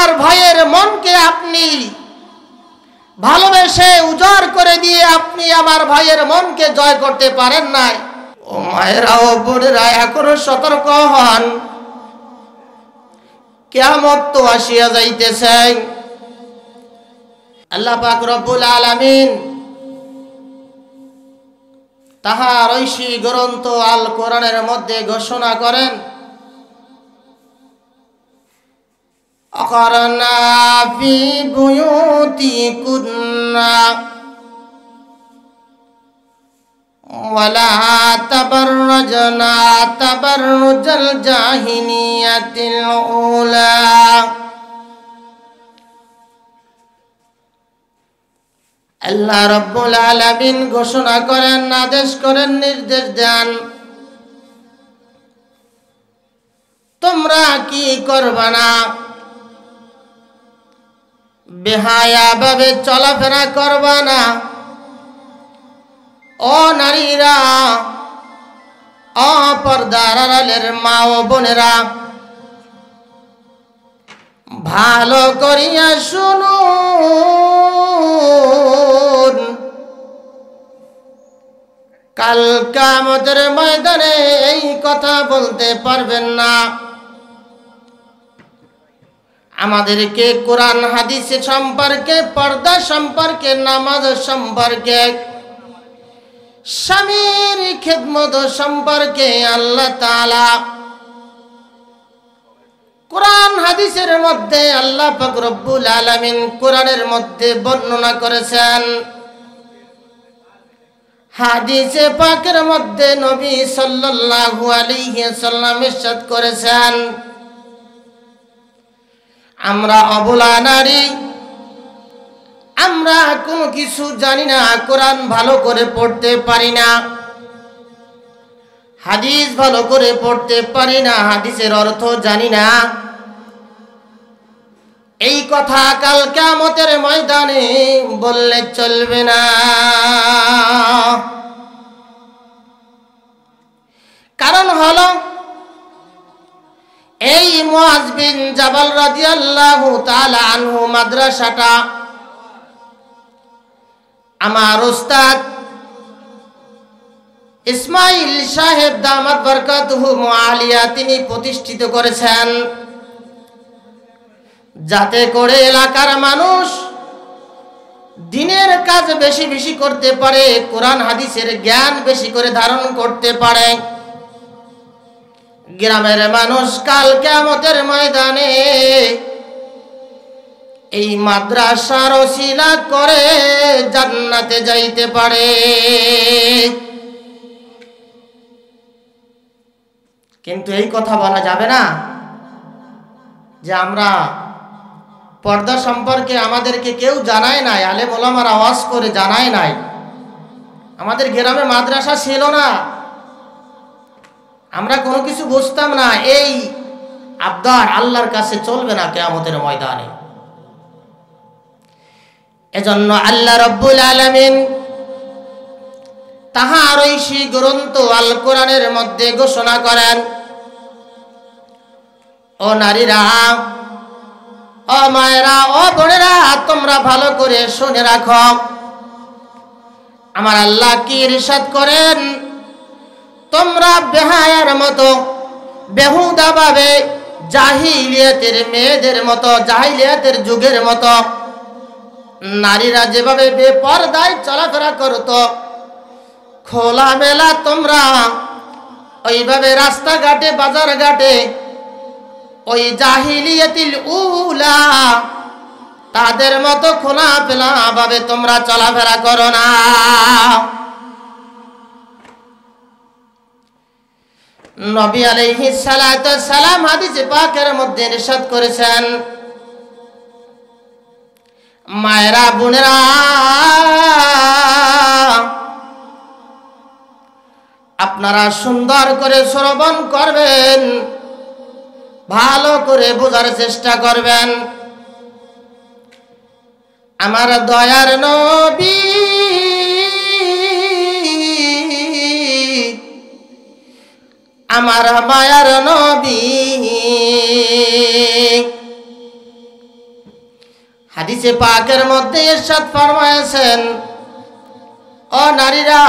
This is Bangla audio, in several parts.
আমার ভাইয়ের মনকে আপনি ভালোবেসে উজাড় করে দিয়ে আপনি আমার ভাইয়ের মনকে জয় করতে পারেন নাই। ও মায়েরা ও বোনেরা, এখনো সতর্ক হন, কিয়ামত তো আসিয়া যাইতেছে। আল্লাহ পাক রব্বুল আলামিন তাহার ঐশী গ্রন্থ আল কোরআনের মধ্যে ঘোষণা করেন, আকারনা ফি বুয়ুতিকুন্না ওয়ালা তাবাররাজনা তাবাররুজাল জাহিলিয়াতিল উলা। আল্লাহ রাব্বুল আলামিন ঘোষণা করেন, আদেশ করেন, নির্দেশ দেন, তোমরা কি করবা না? বেহায়া ভাবে চলাফেরা করবা না। ও নারীরা, অপর্দার আড়ালের মা ও বোনেরা, ভালো করিয়া শুনুন, কাল কিয়ামতের ময়দানে এই কথা বলতে পারবেন না। আমাদেরকে কোরআন হাদিস সম্পর্কে, পর্দা সম্পর্কে, নামাজ সম্পর্কে, স্বামীর খিদমত সম্পর্কে আল্লাহ তাআলা কোরআন হাদিসের মধ্যে, আল্লাহ পাক রব্বুল আলামিন কোরআনের মধ্যে বর্ণনা করেছেন। হাদিসে পাকের মধ্যে নবী সাল্লাল্লাহু আলাইহি ওয়াসাল্লাম ইরশাদ করেছেন, আমরা অবলা নারী, আমরা কোনো কিছু জানি না, কোরআন ভালো করে পড়তে পারি না, হাদিস ভালো করে পড়তে পারি না, হাদিসের অর্থ জানি না। এই কথা কাল কিয়ামতের ময়দানে বললে চলবে না। কারণ হলো, এই মুআজ বিন জাবাল রাদিয়াল্লাহু তাআলা আনহু মাদ্রাসাটা আমার উস্তাদ ইসমাইল সাহেব দামাত বরকাতুহু মুআলিয়া তিনি প্রতিষ্ঠিত করেছেন, যাতে করে এলাকার মানুষ দিনের কাজ বেশি বেশি করতে পারে, কোরআন হাদিসের জ্ঞান বেশি করে ধারণ করতে পারে। গ্রামের মানুষ কাল কিয়ামতের ময়দানে এই মাদ্রাসার ওসিলা করে জান্নাতে যাইতে পারে। কিন্তু এই কথা বলা যাবে না যে আমরা পর্দা সম্পর্কে আমাদেরকে কেউ জানায় নাই, আলেম ওলামারা ওয়াজ করে জানায় নাই, আমাদের গ্রামে মাদ্রাসা ছিল না, আমরা কোনো কিছু বুঝতাম না। এই আবদার আল্লাহর কাছে চলবে না কিয়ামতের ময়দানে। এজন্য আল্লাহ রাব্বুল আলামিন তাহার ঐশী গ্রন্থ আল কোরআনের মধ্যে ঘোষণা করেন, ও নারীরা, ও মায়েরা, ও বোনেরা, তোমরা ভালো করে শুনে রাখো, আমার আল্লাহ কি ইরশাদ করেন, তোমরা বেহায়ার মতো, বেহুদা ভাবে, জাহিলিয়াতের মেয়েদের মতো, জাহিলিয়াতের যুগের মতো নারীরা যেভাবে বেপরদায় চলাফেরা করতো, খোলামেলা তোমরা ওইভাবে রাস্তাঘাটে, বাজার ঘাটে ওই জাহিলিয়াতিল উলা তাদের মতো খোলামেলা ভাবে তোমরা চলাফেরা করো না। নবী আলাইহিস সালাতু ওয়াস সালাম হাদিসে পাকের মধ্যে ইরশাদ করেছেন, মায়েরা, বোনেরা, আপনারা সুন্দর করে শ্রবণ করবেন, ভালো করে বোঝার চেষ্টা করবেন। আমার দয়ার নবী, আমার মায়ার নবী হাদিসে পাকের মধ্যে ইরশাদ ফরমায়েছেন, ও নারীরা,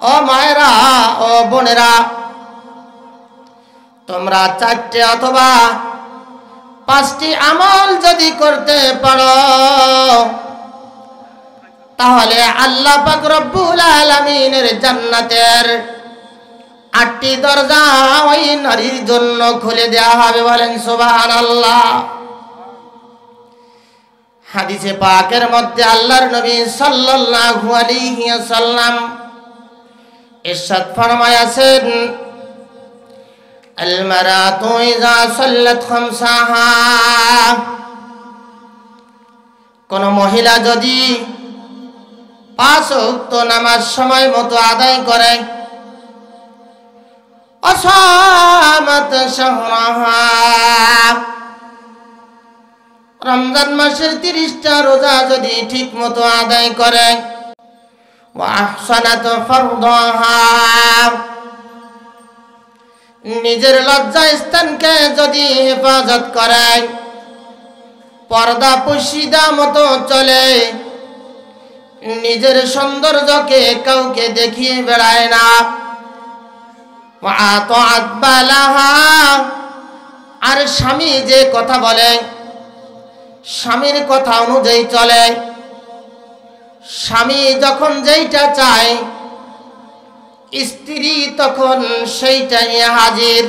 ও মায়েরা, ও বোনেরা, তোমরা 4টে অথবা 5টি আমল যদি করতে পারো তাহলে আল্লাহ পাক রব্বুল আলামিনের জান্নাতের 8টি দরজা ওই নারীর জন্য খুলে দেওয়া হবে। বলেন সুবহানাল্লাহ। হাদিসে পাকের মধ্যে আল্লাহর নবী সাল্লাল্লাহু আলাইহি ওয়াসাল্লাম ইরশাদ ফরমায়াছেন, আল মারাতু ইযা সাল্লাত খামসাহা, কোন মহিলা যদি 5 ওয়াক্ত নামাজ সময় মতো আদায় করে, আসামাত শাহরাহা, রমজান মাসের 30টা রোজা যদি ঠিক মতো আদায় করে, ওয়া আহসানাত ফারদাহা, নিজের লজ্জা স্থানকে যদি হেফাজত করে, পর্দা পর্দা মতো চলে, নিজের সৌন্দর্যকে কাউকে দেখিয়ে বেড়ায় না, ওয়া আতাআত বালাহা, আর স্বামী যে কথা বলে স্বামীর কথা অনুযায়ী চলে, স্বামী যখন যেইটা চায় স্ত্রী তখন সেইটাই হাজির।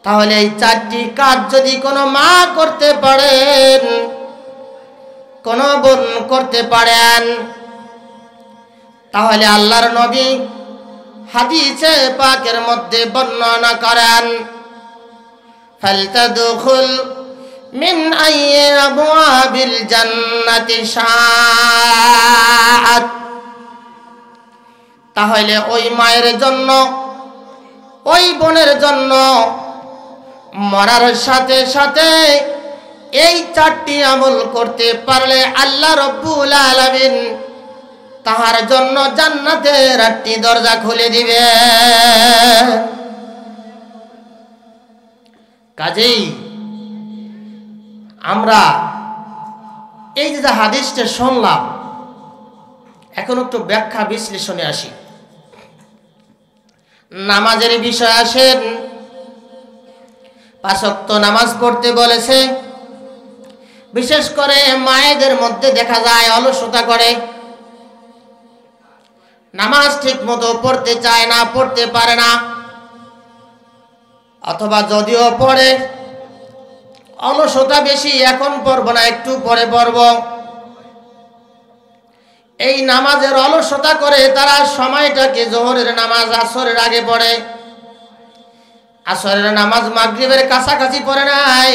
তাহলে এই 4টি কাজ যদি কোনো মা করতে পারেন, কোনো বোন করতে পারেন, তাহলে আল্লাহর নবী হাদিসে পাকের মধ্যে বর্ণনা করেন, ফালতাদখুল মিন আইয়ি আবওয়াবিল জান্নাতি শাআত, তাহলে ওই মায়ের জন্য, ওই বোনের জন্য মরার সাথে সাথে এই 4টি আমল করতে পারলে আল্লাহ রব্বুল আলামিন তাহার জন্য জান্নাতের 8টি দরজা খুলে দিবে। কাজেই আমরা এই যে হাদিসটা শুনলাম, এখন একটু ব্যাখ্যা বিশ্লেষণে আসি। নামাজের বিষয় আসেন, 5 ওয়াক্ত নামাজ পড়তে বলেছে। বিশেষ করে মায়েদের মধ্যে দেখা যায় অলসতা করে, নামাজ ঠিক মতো পড়তে চায় না, পড়তে পারে না, অথবা যদিও পড়ে অলসতা বেশি, এখন পড়ব না, একটু পরে পড়ব, এই নামাজের অলসতা করে তারা সময়টাকে জোহরের নামাজ আসরের আগে পড়ে, আসরের নামাজ মাগরিবের কাছাকাছি পড়ে নাই,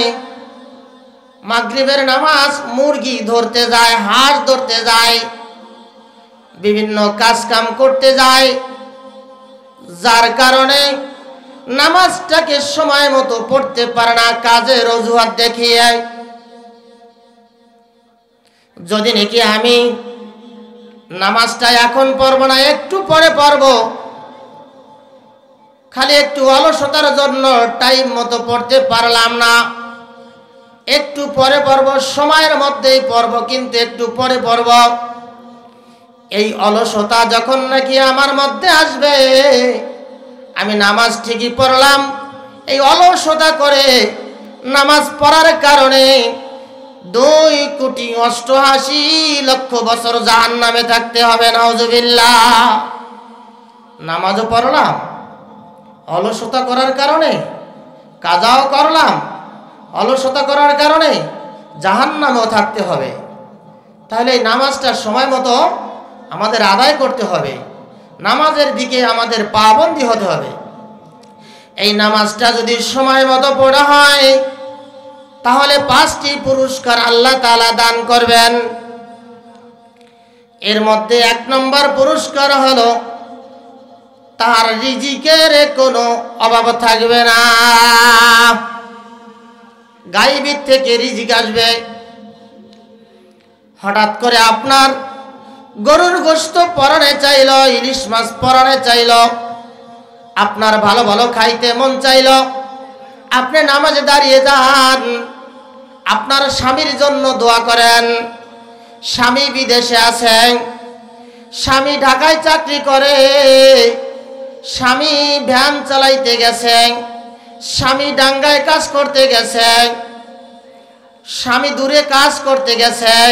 মাগরিবের নামাজ মুরগি ধরতে যায়, হাঁস ধরতে যায়, বিভিন্ন কাজ কাম করতে যায়, যার কারণে নামাজটাকে সময় মতো পড়তে পারে না, কাজের অজুহাত দেখিয়ে। যদি নাকি আমি নামাজটা এখন পড়ব না, একটু পরে পড়ব, খালি একটু অলসতার জন্য টাইম মতো পড়তে পারলাম না, একটু পরে পড়ব, সময়ের মধ্যেই পড়ব, কিন্তু একটু পরে পড়ব, এই অলসতা যখন নাকি আমার মধ্যে আসবে, আমি নামাজ ঠিকই পড়লাম, এই অলসতা করে নামাজ পড়ার কারণে 2,88,00,000 বছর জাহান্নামে থাকতে হবে। নাউজুবিল্লাহ। নামাজও পড়লাম, অলসতা করার কারণে, কাজাও করলাম, অলসতা করার কারণে জাহান্নামেও থাকতে হবে। তাহলে এই নামাজটা সময় মতো আমাদের আদায় করতে হবে, নামাজের দিকে আমাদের পাবন্দী হতে হবে। এই নামাজটা যদি সময় মতো পড়া হয় তাহলে 5টি পুরস্কার আল্লাহ তাআলা দান করবেন। এর মধ্যে 1 নম্বর পুরস্কার হলো তার রিজিকের কোনো অভাব থাকবে না, গায়বী থেকে রিজিক আসবে। হঠাৎ করে আপনার গরুর গোশত পরানে চাইল, ইলিশ মাছ পরানে চাইল, আপনার ভালো ভালো খাইতে মন চাইল, আপনি নামাজে দাঁড়িয়ে যান, আপনার স্বামীর জন্য দোয়া করেন। স্বামী বিদেশে আছেন, স্বামী ঢাকায় চাকরি করে, স্বামী ভ্যান চালাইতে গেছেন, স্বামী ডাঙ্গায় কাজ করতে গেছেন, স্বামী দূরে কাজ করতে গেছেন।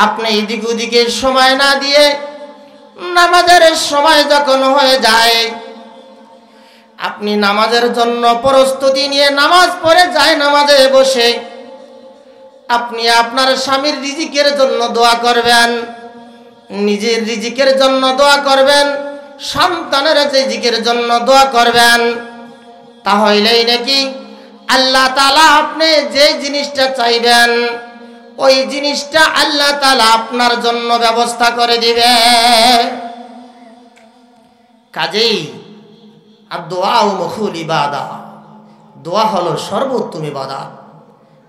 আপনি এদিক ওদিকে সময় না দিয়ে নামাজের সময় যখন হয়ে যায়, আপনি নামাজের জন্য প্রস্তুতি নিয়ে নামাজ পড়ে যায় নামাজে বসে আপনি আপনার স্বামীর রিজিকের জন্য দোয়া করবেন, নিজের রিজিকের জন্য দোয়া করবেন, সন্তানের রিজিকের জন্য দোয়া করবেন। তাহলেই নাকি আল্লাহ তাআলা আপনি যে জিনিসটা চাইবেন ওই জিনিসটা আল্লাহ তাআলা আপনার জন্য ব্যবস্থা করে দিবে। কাজেই আর দোয়া ও মুখুল ইবাদা, দোয়া হলো সর্বোত্তম ইবাদত।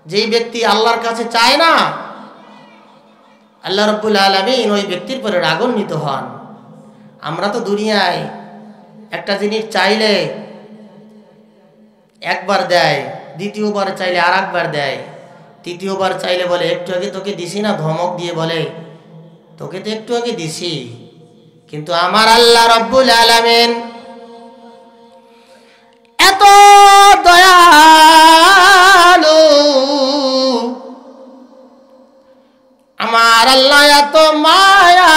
যেই ব্যক্তি আল্লাহর কাছে চায় না, আল্লাহ রাব্বুল আলামিন ওই ব্যক্তির পরে রাগান্বিত হন। আমরা তো দুনিয়ায় একটা জিনিস চাইলে একবার দেয়, দ্বিতীয়বার চাইলে আর একবার দেয়, তৃতীয়বার চাইলে বলে একটু আগে তোকে দিছি না, ধমক দিয়ে বলে তোকে তো একটু আগে দিছি। কিন্তু আমার আল্লাহ রাব্বুল আলামিন এত দয়ালু, আমার আল্লাহ এত মায়া,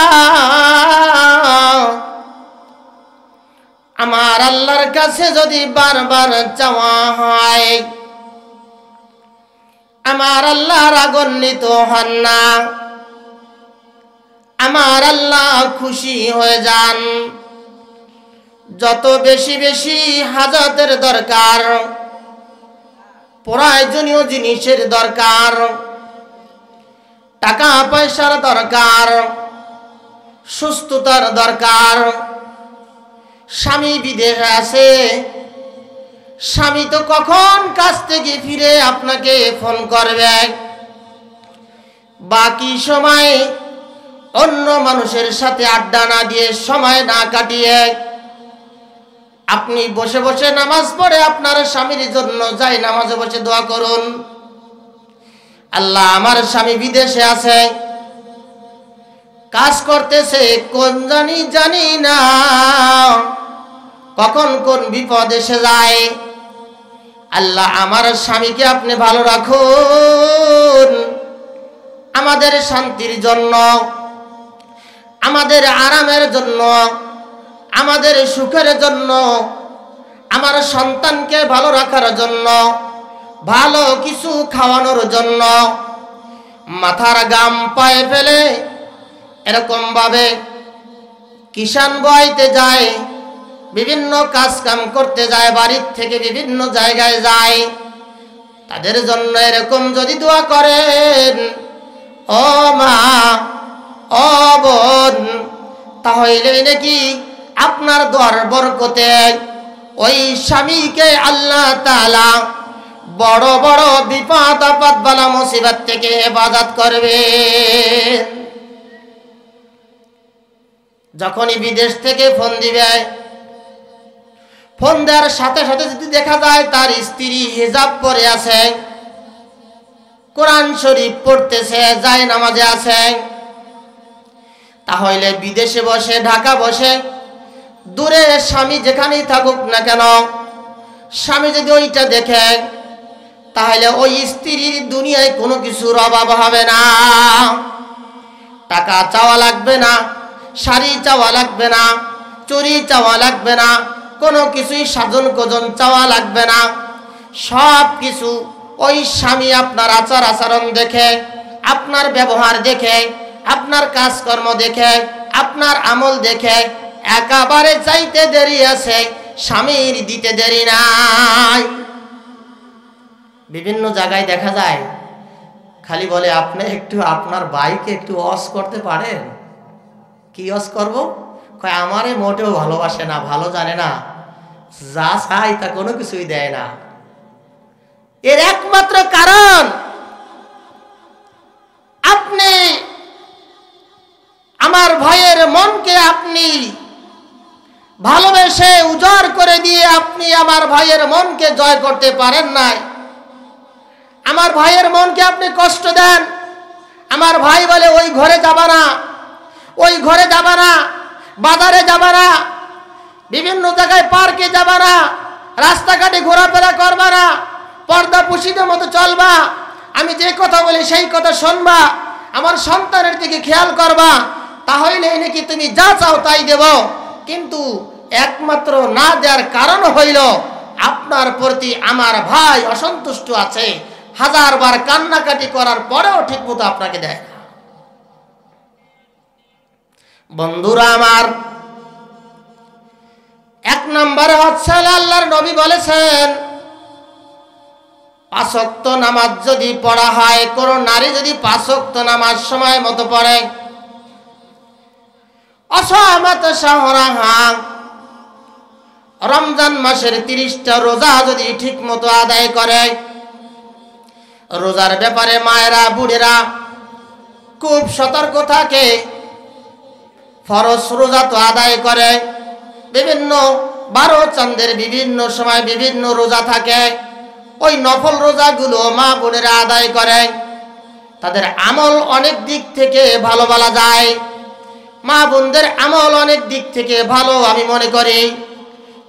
আমার আল্লাহর কাছে যদি বারবার চাওয়া হয় আমার আল্লাহ রাগান্বিত হন না, আমার আল্লাহ খুশি হয়ে যান। যত বেশি বেশি হাজাতের দরকার, প্রয়োজনীয় জিনিসের দরকার, টাকা পয়সার দরকার, সুস্থতার দরকার, স্বামী বিদেশে আছে, স্বামী তো কখন কাজ থেকে ফিরে আপনাকে ফোন করবে, বাকি সময় অন্য মানুষের সাথে আড্ডা না দিয়ে, সময় না কাটিয়ে আপনি বসে বসে নামাজ পড়ে আপনার স্বামীর জন্য যাই নামাজে বসে দোয়া করুন, আল্লাহ আমার স্বামী বিদেশে আছে, কাজ করতেছে, কোন জানি না কখন কোন বিপদ এসে যায়। আল্লাহ আমার স্বামীকে আপনি ভালো রাখুন, আমাদের শান্তির জন্য, আমাদের আরামের জন্য, আমাদের সুখের জন্য, আমার সন্তানকে ভালো রাখার জন্য, ভালো কিছু খাওয়ানোর জন্য, মাথার গাম পায়ে ফেলে এরকম ভাবে কিষান বইতে যায়, বিভিন্ন কাজ কাম করতে যায়, বাড়ির থেকে বিভিন্ন জায়গায় যায়, তাদের জন্য এরকম যদি দোয়া করেন ও মা ও বোন, তাহলে নাকি আপনার দোয়ার বরকতে ওই স্বামীকে আল্লাহ তাআলা বড় বড় বিপদ আপদ বালা মুসিবত থেকে হেফাজত করবে। যখনই বিদেশ থেকে ফোন দিবে, ফোন দেওয়ার সাথে সাথে যদি দেখা যায় তার স্ত্রী হিজাব পরে আছে, কোরআন শরীফ পড়তেছে, যায় নামাজে আছে, তাহলে বিদেশে বসে, ঢাকা বসে, দূরে স্বামী যেখানেই থাকুক না কেন, স্বামী যদি ওইটা দেখে তাহলে ওই স্ত্রীর দুনিয়ায় কোনো কিছুর অভাব হবে না। টাকা চাওয়া লাগবে না, শাড়ি চাওয়া লাগবে না, চুরি চাওয়া লাগবে না, কোনো কিছুই সাজন কোজন চাওয়া লাগবে না। সব কিছু ওই স্বামী আপনার আচার আচরণ দেখে, আপনার ব্যবহার দেখে, আপনার কাজকর্ম দেখে, আপনার আমল দেখে একেবারে চাইতে দেরি আছে, স্বামীর দিতে দেরি নাই। বিভিন্ন জায়গায় দেখা যায় খালি বলে আপনি একটু আপনার বাইকে একটু ওয়াশ করতে পারেন। কি ওয়াশ করব? কয় আমারে মোটেও ভালোবাসে না, ভালো জানে না, যা চাই তা কোনো কিছুই দেয় না। এর একমাত্র কারণ আপনি আমার ভাইয়ের মনকে আপনি ভালোবেসে উজাড় করে দিয়ে আপনি আমার ভাইয়ের মনকে জয় করতে পারেন নাই। আমার ভাইয়ের মনকে আপনি কষ্ট দেন। আমার ভাই বলে ওই ঘরে যাবা না, ওই ঘরে যাবা না, বাজারে যাবা না, বিভিন্ন জায়গায় পার্কে যাবা না, রাস্তাঘাটে ঘোরাফেরা করবা না, পর্দা পুশিদের মতো চলবা, আমি যে কথা বলি সেই কথা শুনবা, আমার সন্তানের দিকে খেয়াল করবা, তাহলে নাকি তুমি যা চাও তাই দেব। কিন্তু একমাত্র না দেওয়ার কারণ হইল আপনার প্রতি আমার ভাই অসন্তুষ্ট আছে, হাজারবার কান্নাকাটি করার পরেও ঠিকমতো আপনাকে দেয় না। বন্ধুরা আমার, এক নম্বরে হচ্ছে আল্লাহর নবী বলেছেন, 5 ওয়াক্ত নামাজ যদি পড়া হয়, কোন নারী যদি 5 ওয়াক্ত নামাজ সময় মতো পড়ে, অসামাত শাহরাহা, রমজান মাসের 30টা রোজা যদি ঠিক মতো আদায় করে, রোজার ব্যাপারে মায়েরা বুড়েরা খুব সতর্ক থাকে, ফরজ রোজা তো আদায় করে, বিভিন্ন 12 চাঁদের বিভিন্ন সময় বিভিন্ন রোজা থাকে, ওই নফল রোজাগুলো মা বোনেরা আদায় করে, তাদের আমল অনেক দিক থেকে ভালো বলা যায়। মা বোনদের আমল অনেক দিক থেকে ভালো আমি মনে করি।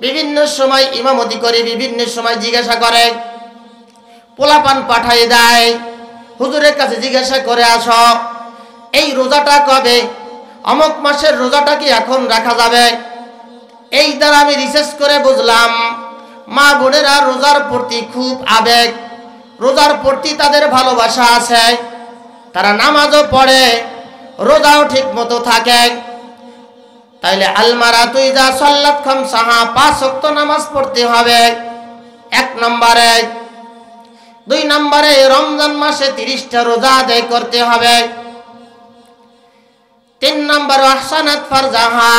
বিভিন্ন সময় ইমামতি করে, বিভিন্ন সময় জিজ্ঞাসা করে, পোলাপান পাঠাই দেয়, হুজুরের কাছে জিজ্ঞাসা করে আসো এই রোজাটা কবে, অমুক মাসের রোজাটা কি এখন রাখা যাবে। এই দ্বারা আমি রিসার্চ করে বুঝলাম মা বোনেরা রোজার প্রতি খুব আবেগ, রোজার প্রতি তাদের ভালোবাসা আছে, তারা নামাজও পড়ে, রোজাও ঠিক মতো থাকে। তাইলে আলমারাতু ইযা সাল্লাত খামসাহা, 5 ওয়াক্ত নামাজ পড়তে হবে 1 নম্বরে। 2 নম্বরে রমজান মাসে 30টা রোজা আদায় করতে হবে। 3 নম্বর আহসানাত ফারজাহা,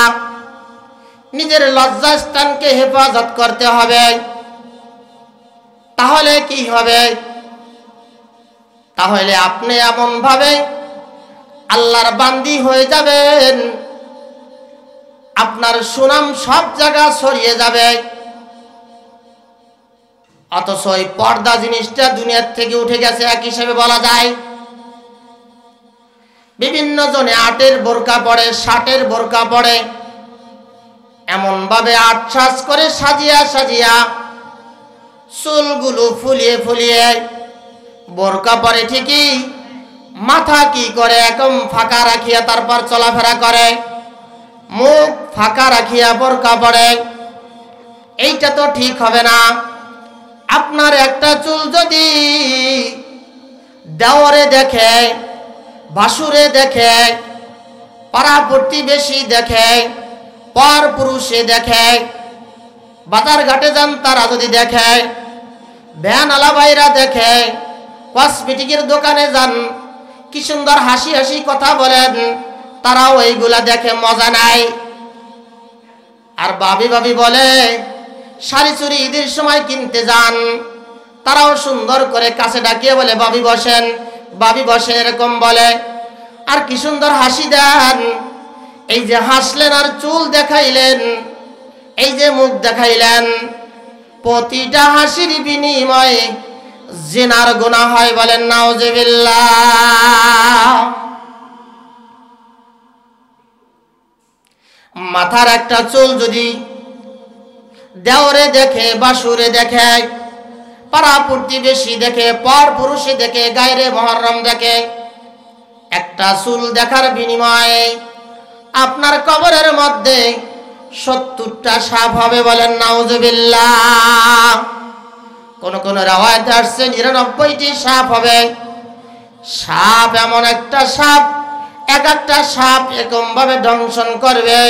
নিজের লজ্জাস্থানকে হেফাজত করতে হবে। তাহলে কি হবে? তাহলে আপনি এমন ভাবে আল্লাহর বান্দি হয়ে যাবেন, আপনার সুনাম সব জায়গা ছড়িয়ে যাবে। অথচ এই পর্দা জিনিসটা দুনিয়ার থেকে উঠে গেছে এক হিসেবে বলা যায়। বিভিন্ন জনে 8-এর বোরকা পরে, 60-এর বোরকা পরে, এমন ভাবে আটসাজ করে সাজিয়া সাজিয়া, চুলগুলো ফুলিয়ে ফুলিয়ে, বোরকা পরে ঠিকই, মাথা কি করে একদম ফাঁকা রাখিয়া তারপর চলাফেরা করে, মুখ ফাঁকা রাখিয়া বোরকা পরে। এইটা তো ঠিক হবে না। আপনার একটা চুল যদি দেওরে দেখে, ভাসুরে দেখে, পাড়া প্রতিবেশী দেখে, পর পুরুষে দেখে, বাজার ঘাটে যান তারা যদি দেখে, ভ্যান আলাভাইরা দেখে, কসমেটিকের দোকানে যান, কি সুন্দর হাসি হাসি কথা বলেন, তারাও এইগুলা দেখে মজা নাই। আর ভাবি ভাবি বলে, শাড়ি চুড়ি ঈদের সময় কিনতে যান, তারাও সুন্দর করে কাছে ডাকিয়ে বলে ভাবি বসেন, ভাবি বসেন, এরকম বলে। আর কি সুন্দর হাসি দেন। এই যে হাসলেন আর চুল দেখাইলেন, এই যে মুখ দেখাইলেন, প্রতিটা হাসির বিনিময়ে জিনার গুনাহ হয়, বলেন নাউজুবিল্লাহ। মাথার একটা চুল যদি দেওরে দেখে, বাসুরে দেখে, পাড়া প্রতিবেশী দেখে, পর পুরুষে দেখে, গায়রে মুহররম দেখে, একটা চুল দেখার বিনিময়ে আপনার কবরের মধ্যে 70টা সাপ হবে, বলেন নাউজুবিল্লাহ। কোন কোন রাওয়ায়াতে আসছে 99টি সাপ হবে। সাপ এমন একটা সাপ, এক একটা সাপ এরকম ভাবে দংশন করবে,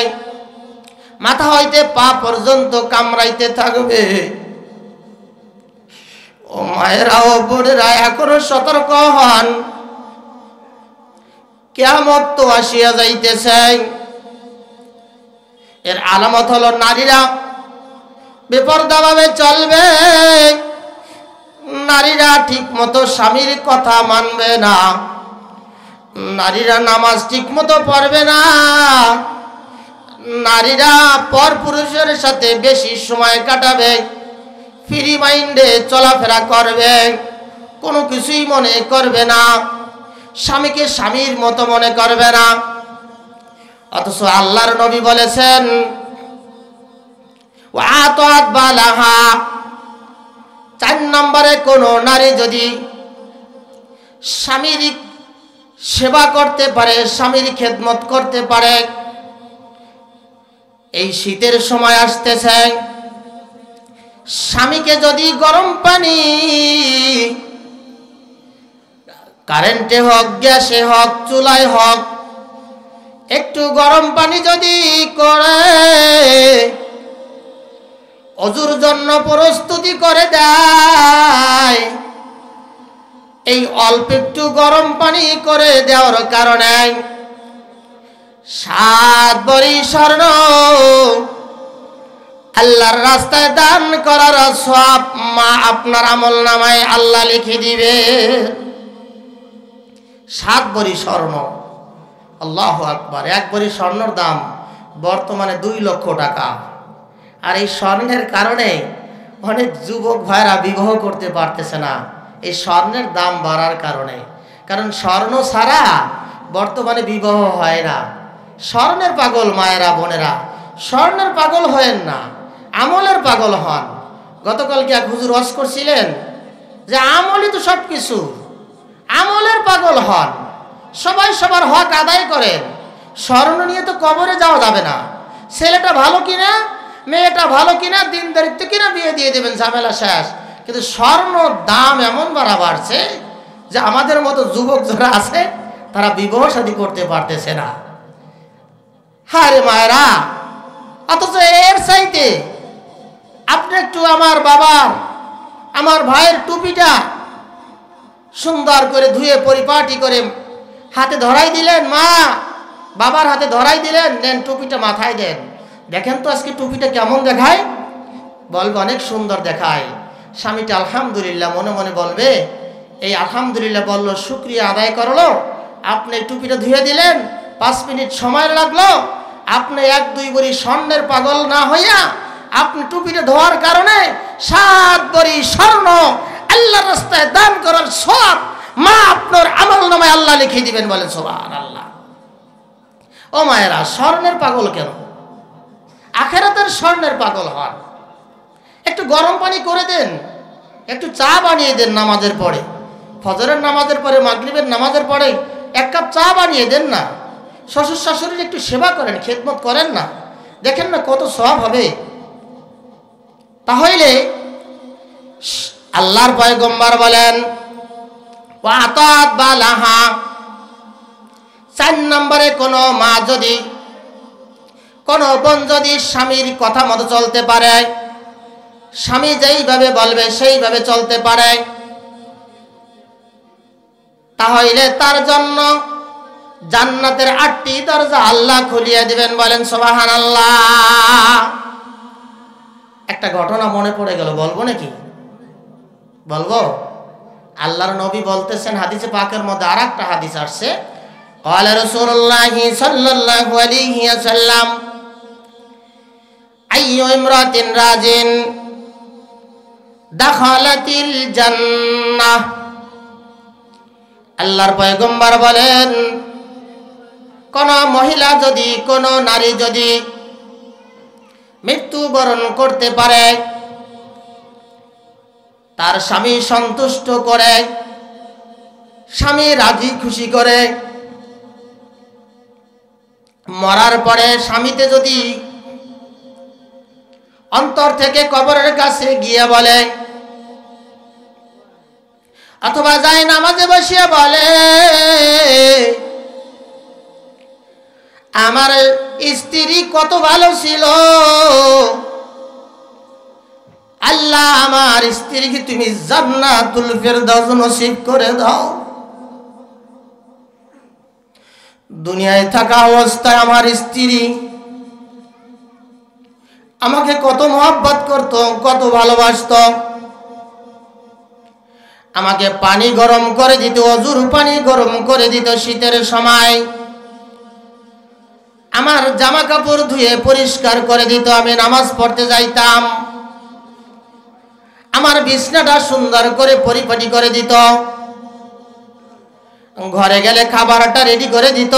মাথা হইতে পা পর্যন্ত কামড়াইতে থাকবে। ও মায়েরা, ও বোনেরা, এখনো সতর্ক হন, কিয়ামত তো আসিয়া যাইতেছে। এর আলামত হলো নারীরা বেপরদাভাবে চলবে, নারীরা ঠিক মতো স্বামীর কথা মানবে না, নারীরা নামাজ ঠিক মতো পড়বে না, নারীরা পর পুরুষের সাথে বেশি সময় কাটাবে, ফ্রি মাইন্ডে চলাফেরা করবে, কোনো কিছুই মনে করবে না, স্বামীকে স্বামীর মতো মনে করবে না। অথচ আল্লাহর নবী বলেছেন ওয়াতাত বালাহা, 4 নম্বরে কোনো নারী যদি স্বামীর সেবা করতে পারে, স্বামীর খেদমত করতে পারে। এই শীতের সময় আসতেছে, স্বামীকে যদি গরম পানি, কারেন্টে হোক, গ্যাসে হোক, চুলায় হোক, একটু গরম পানি যদি করে অজুর জন্য প্রস্তুতি করে দেয়, এই অল্প একটু গরম পানি করে দেওয়ার কারণে 7 ভরি স্বর্ণ আল্লাহর রাস্তায় দান করার সওয়াব মা আপনার আমলনামায় আল্লাহ লিখে দিবে। 7 ভরি স্বর্ণ, আল্লাহু আকবার। 1 ভরি স্বর্ণের দাম বর্তমানে 2 লক্ষ টাকা। আর এই স্বর্ণের কারণে অনেক যুবক ভাইরা বিবাহ করতে পারতেছে না, এই স্বর্ণের দাম বাড়ার কারণে। কারণ স্বর্ণ ছাড়া বর্তমানে বিবাহ হয় না। স্বর্ণের পাগল মায়েরা বোনেরা, স্বর্ণের পাগল হয়েন না, আমলের পাগল হন। গতকালকে এক হুজুর ওয়াজ করছিলেন যে আমলই তো সব কিছু, আমলের পাগল হন, সবাই সবার হক আদায় করেন। স্বর্ণ নিয়ে তো কবরে যাওয়া যাবে না। ছেলেটা ভালো কিনা, মেয়েটা ভালো কিনা, দিনদারিত্ব কিনা বিয়ে দিয়ে দেবেন, ঝামেলা শেষ। কিন্তু স্বর্ণ দাম এমন বাড়ছে যে আমাদের মতো যুবক যারা আছে তারা বিবাহ শাদী করতে পারতেছে না। হারে মায়েরা, অথচ এর চাইতে আপনি একটু আমার বাবার, আমার ভাইয়ের টুপিটা সুন্দর করে ধুয়ে পরিপাটি করে হাতে ধরাই দিলেন, মা বাবার হাতে ধরাই দিলেন, নেন টুপিটা মাথায় দেন, দেখেন তো আজকে টুপিটা কেমন দেখায়। বলবে অনেক সুন্দর দেখায়। স্বামীটা আলহামদুলিল্লাহ মনে মনে বলবে, এই আলহামদুলিল্লাহ বললো, শুকরিয়া আদায় করলো। আপনি টুপিটা ধুয়ে দিলেন, 5 মিনিট সময় লাগলো। আপনি 1-2 ভরি স্বর্ণের পাগল না হইয়া আপনি টুপিটা ধোয়ার কারণে 7 ভরি স্বর্ণ আল্লাহর রাস্তায় দান করার সওয়াব মা আপনার আমলনামায় আল্লাহ লিখে দিবেন। বলেন সুবহানাল্লাহ। ও মায়েরা, স্বর্ণের পাগল কেন? আখিরাতের স্বর্ণের পাগল হন। একটু গরম পানি করে দেন, একটু চা বানিয়ে দেন নামাজের পরে, ফজরের নামাজের পরে, মাগরিবের নামাজের পরে 1 কাপ চা বানিয়ে দেন না। শ্বশুর শাশুড়ির একটু সেবা করেন, খেদমত করেন না, দেখেন না কত সওয়াব হবে। তাহলে আল্লাহর পয়গম্বর বলেন ওয়াতাত বালাহা, 4 নম্বরে কোনো মা যদি, কোনো বোন যদি স্বামীর কথা মতো চলতে পারে, স্বামী যেইভাবে বলবে সেইভাবে চলতে পারে, তাহলে তার জন্য জান্নাতের 8টি দরজা আল্লাহ খুলিয়ে দিবেন। বলেন সুবহানাল্লাহ। একটা ঘটনা মনে পড়ে গেল, বলবো নাকি? বলবো। আল্লাহর নবী বলতেছেন, হাদিসে পাকের মধ্যে আরেকটা হাদিস আসছে, ক্বালা রাসূলুল্লাহি সাল্লাল্লাহু আলাইহি ওয়াসাল্লাম আইয়ু ইমরাতিন রাজিন দাখালাতিল জান্নাহ। আল্লাহর পয়গম্বর বলেন, কোন মহিলা যদি, কোন নারী যদি মৃত্যুবরণ করতে পারে, তার স্বামী সন্তুষ্ট করে, স্বামী রাজি খুশি করে, মরার পরে স্বামীতে যদি অন্তর থেকে কবরের কাছে গিয়ে বলে, অথবা যায় নামাজে বসিয়ে বলে, আমার স্ত্রী কত ভালো ছিল, আল্লাহ আমার স্ত্রীকে তুমি জান্নাতুল ফেরদাউস নসিব করে দাও। দুনিয়ায় থাকা অবস্থায় আমার স্ত্রী আমাকে কত মহব্বত করত, কত ভালোবাসত, আমাকে পানি গরম করে দিত, অজুর পানি গরম করে দিত শীতের সময়, আমার জামা কাপড় ধুয়ে পরিষ্কার করে দিত, আমি নামাজ পড়তে যাইতাম, আমার বিছনাটা সুন্দর করে পরিপাটি করে দিত, ঘরে গেলে খাবারটা রেডি করে দিত।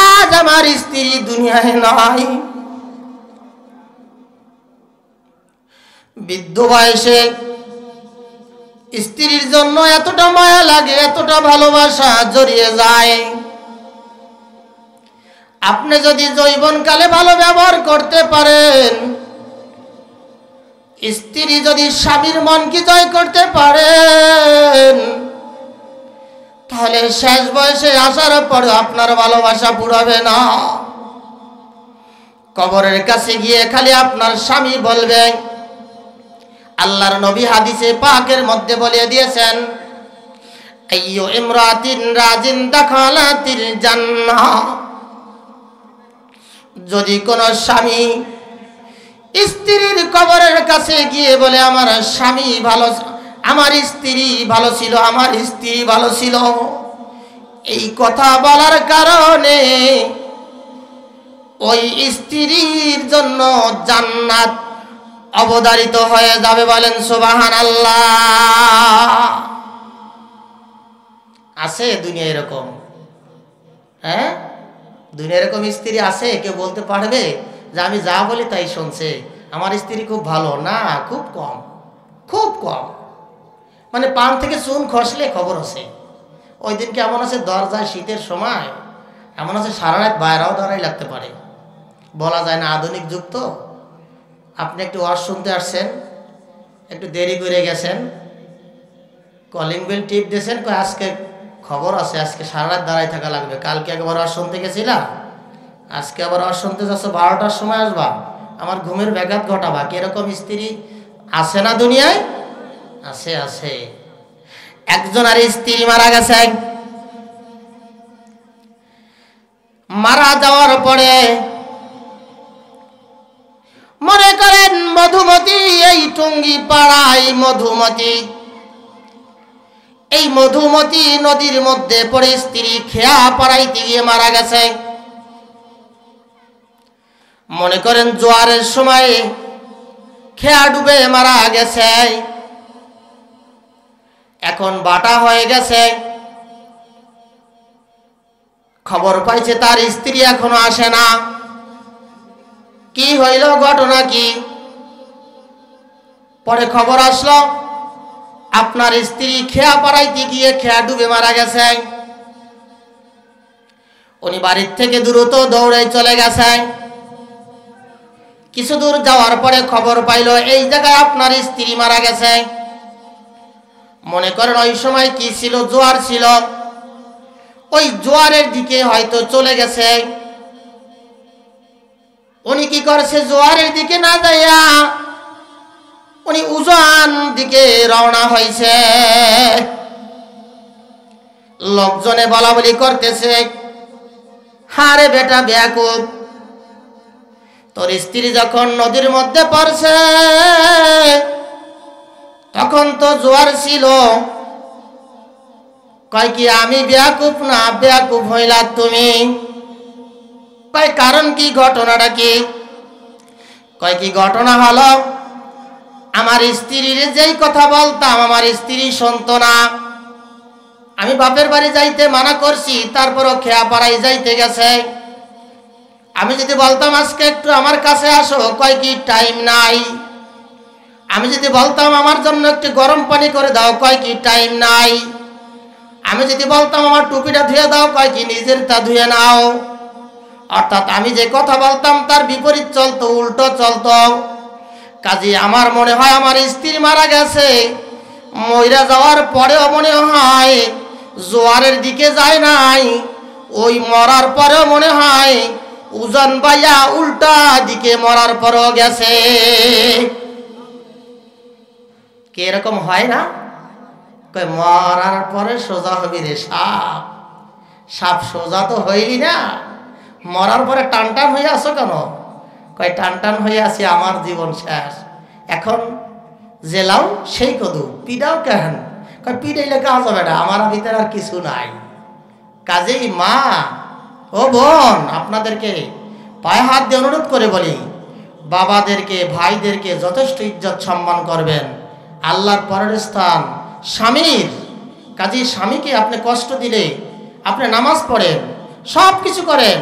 আজ আমার স্ত্রী দুনিয়ায় নাই, বৃদ্ধ বয়সে স্ত্রীর জন্য এতটা মায়া লাগে, এতটা ভালোবাসা জড়িয়ে যায়। আপনি যদি যৌবনকালে ভালো ব্যবহার করতে পারেন, স্ত্রী যদি স্বামীর মনকে জয় করতে পারেন, তাহলে শেষ বয়সে আসার পরে আপনার ভালোবাসা পুরাবে না। কবরের কাছে গিয়ে খালি আপনার স্বামী বলবে, আল্লাহর নবী হাদিসে পাকের মধ্যে বলে দিয়েছেন, আইয়ু ইমরাতিন রাজিন দাখালাতিল জান্নাহ। যদি কোন স্বামী স্ত্রীর কবরের কাছে গিয়ে বলে, আমার স্বামী ভালো, আমার স্ত্রী ভালো ছিল, আমার স্ত্রী ভালো ছিল, এই কথা বলার কারণে ওই স্ত্রীর জন্য জান্নাত অবধারিত হয়ে যাবে। বলেন সুবহানাল্লাহ। আছে দুনিয়া এরকম? হ্যাঁ, দুনিয়া এরকম স্ত্রী আছে? কেউ বলতে পারবে যে আমি যা বলি তাই শুনছে, আমার স্ত্রী খুব ভালো? না, খুব কম, খুব কম। মানে পান থেকে চুন খসলে খবর আছে। ওই দিন কেমন আছে, দরজায় শীতের সময় এমন আছে সারা রাত বাইরেও দাঁড়াই লাগতে পারে, বলা যায় না, আধুনিক যুগ তো। আপনি একটু ওয়াজ শুনতে আসছেন, একটু দেরি করে গেছেন, কলিং বেল টিপ দিয়েছেন, আজকে খবর আছে, আজকে সারা রাত দাঁড়াই থাকা লাগবে। কালকে একবার ওয়াজ শুনতে গেছিলাম, আজকে আবার ওয়াজ শুনতে যাচ্ছ, 12টার সময় আসবা, আমার ঘুমের ব্যাঘাত ঘটাবা। কিরকম স্ত্রী আছে না দুনিয়ায়? আছে, আছে। একজন আর স্ত্রী মারা গেছে, মারা যাওয়ার পরে মনে করেন মধুমতি, এই টুঙ্গি পাড়ায় মধুমতি, এই মধুমতি নদীর মধ্যে পড়ে স্ত্রী খেয়া পাড়াইতে গিয়ে মারা গেছে। মনে করেন জোয়ারের সময় খেয়া ডুবে মারা গেছে, এখন বাটা হয়ে গেছে। খবর পাইছে তার স্ত্রী এখনো আসে না। কি হইল, ঘটনা কি? পরে খবর আসলো আপনার স্ত্রী খেয়া পাড়াইতে গিয়ে খেয়া ডুবে মারা গেছে। উনি বাড়ির থেকে দ্রুত দৌড়ে চলে গেছে। কিছু দূর যাওয়ার পরে খবর পাইল এই জায়গায় আপনার স্ত্রী মারা গেছে। মনে করেন ওই সময় কি ছিল, জোয়ার ছিল, ওই জোয়ারের দিকে হয়তো চলে গেছে। উনি কি করছে, জোয়ারের দিকে না যাইয়া উনি উজান দিকে রওনা হয়েছে। লোকজনে বলা বলি করতেছে, হারে বেটা বেয়াকুব, তোর স্ত্রী যখন নদীর মধ্যে পড়ছে তখন তো জোয়ার ছিল। কয় কি আমি বেয়াকুব না, বেয়াকুব হইলা তুমি। কয় কারণ কি, ঘটনাটা কি? কয় কি ঘটনা হলো, আমার স্ত্রীর যেই কথা বলতাম আমার স্ত্রী শুনতো না। আমি বাপের বাড়ি যাইতে মানা করছি, তারপরও খেয়া পাড়াই যাইতে গেছে। আমি যদি বলতাম আজকে একটু আমার কাছে আসো, কয় কি টাইম নাই। আমি যদি বলতাম আমার জন্য একটু গরম পানি করে দাও, কয় কি টাইম নাই। আমি যদি বলতাম আমার টুপিটা ধুয়ে দাও, কয় কি নিজের তা ধুয়ে নাও। অর্থাৎ আমি যে কথা বলতাম তার বিপরীত চলতো, উল্টো চলতো। কাজে আমার মনে হয় আমার স্ত্রী মারা গেছে, মইরা যাওয়ার পরেও মনে হয় জোয়ারের দিকে যায় নাই, ওই মরার পরেও মনে হয় উজান বাইয়া উল্টা দিকে মরার পরেও গেছে। কি এরকম হয় না? কয় মরার পরে সোজা হবি রে সাপ, সাপ সোজা তো হইলি না, মরার পরে টান টান হয়ে আসো কেন? কয় টান টান হয়ে আসি, আমার জীবন শেষ, এখন জেলাও সেই কদু, পিডাও কেন? কয় পিডাইলে কাজ হবে না, আমার ভিতরে আর কিছু নাই। কাজেই মা ও বোন, আপনাদেরকে পায়ে হাত দিয়ে অনুরোধ করে বলি, বাবাদেরকে ভাইদেরকে যথেষ্ট ইজ্জত সম্মান করবেন। আল্লাহর পরের স্থান স্বামীর। কাজী স্বামীকে আপনি কষ্ট দিলে, আপনি নামাজ পড়েন, সব কিছু করেন,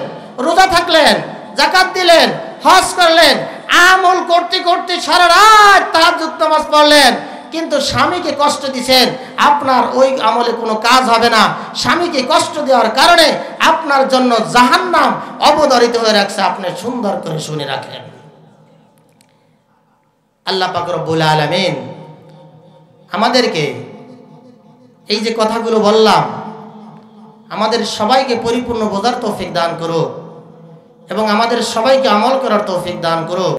রোজা থাকলেন, যাকাত দিলেন, হজ করলেন, আমল করতে করতে সারা রাত তাহাজ্জুদ নামাজ পড়লেন, কিন্তু স্বামীকে কষ্ট দিছেন, আপনার ওই আমলে কোনো কাজ হবে না। স্বামীকে কষ্ট দেওয়ার কারণে আপনার জন্য জাহান্নাম অবধারিত হয়ে রাখছে। আপনি সুন্দর করে শুনে রাখেন। আল্লাহ পাক রব্বুল আলামিন আমাদেরকে এই যে কথাগুলো বললাম, আমাদের সবাইকে পরিপূর্ণ বোঝার তৌফিক দান করো এবং আমাদের সবাইকে আমল করার তৌফিক দান করো।